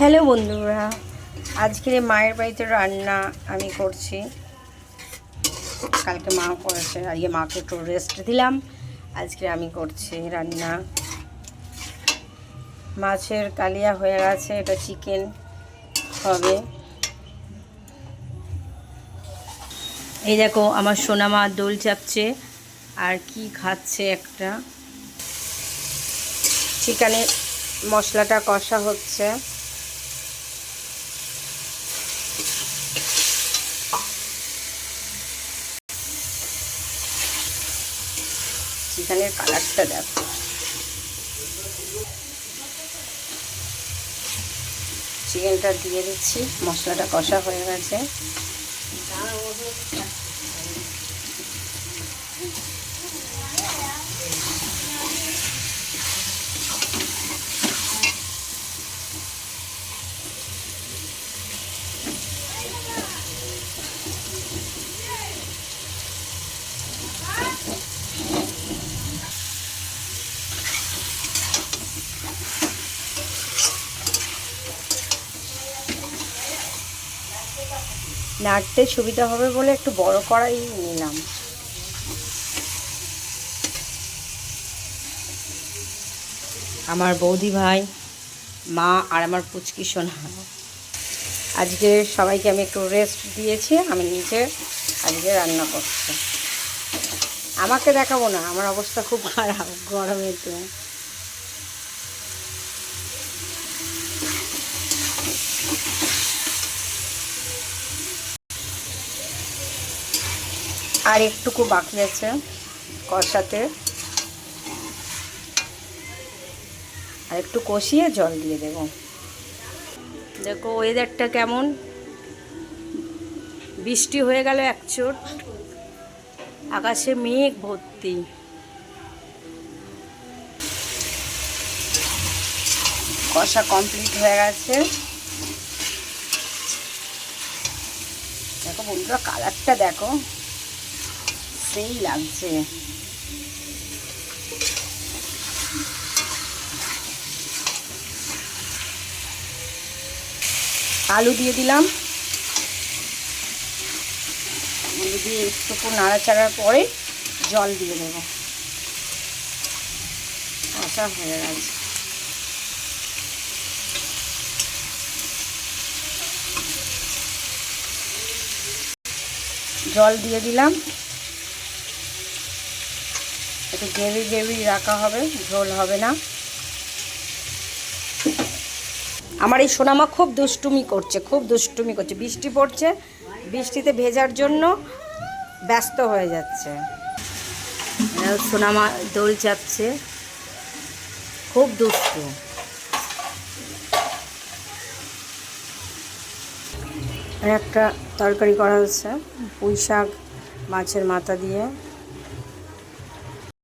Hello বন্ধুরা, আজকে মায়ের বাড়িতে রান্না আমি করছি। কালকে মা করেছে, আজকে মাকে একটু রেস্ট দিলাম। আজকে আমি করছি রান্না। মাছের কালিয়া হয়ে গেছে, এটা চিকেন হবে। এই দেখো আমার সোনা মা দোল চাপছে আর কি খাচ্ছে একটা। চিকেনের মশলাটা কষা হচ্ছে। চিকেনের কালারটা দেখো। চিকেনটা দিয়ে দিচ্ছি, মশলাটা কষা হয়ে গেছে। নাড়তে সুবিধা হবে বলে একটু বড় কড়াই নিলাম। আমার বৌদি ভাই, মা আর আমার পুচকি সোনা, আজকে সবাইকে আমি একটু রেস্ট দিয়েছি। আমি নিজে আজকে রান্না করছি। আমাকে দেখাবো না, আমার অবস্থা খুব খারাপ গরমেতে। আর একটুকু বাকি আছে কষাতে, আর একটু কষিয়ে জল দিয়ে দেব। দেখো ওয়েদারটা কেমন, বৃষ্টি হয়ে গেল এক চোট, আকাশে মেঘ ভর্তি। কষা কমপ্লিট হয়ে গেছে। দেখো বন্ধুরা, কালারটা দেখো, সেই লাগছে। আলু দিয়ে দিলাম। আলু দিয়ে একটুকু নাড়াচাড়ার পরে জল দিয়ে দেব। কষা হয়ে গেছে। জল দিয়ে দিলাম। একটু গ্রেভি গ্রেভি রাখা হবে, ঝোল হবে না। আমার এই সোনামা খুব দুষ্টুমি করছে, বৃষ্টি পড়ছে, বৃষ্টিতে ভেজার জন্য ব্যস্ত হয়ে যাচ্ছে। সোনামা দোল চাপছে, খুব দুষ্টু। একটা তরকারি করা হচ্ছে পুঁই শাক মাছের মাথা দিয়ে।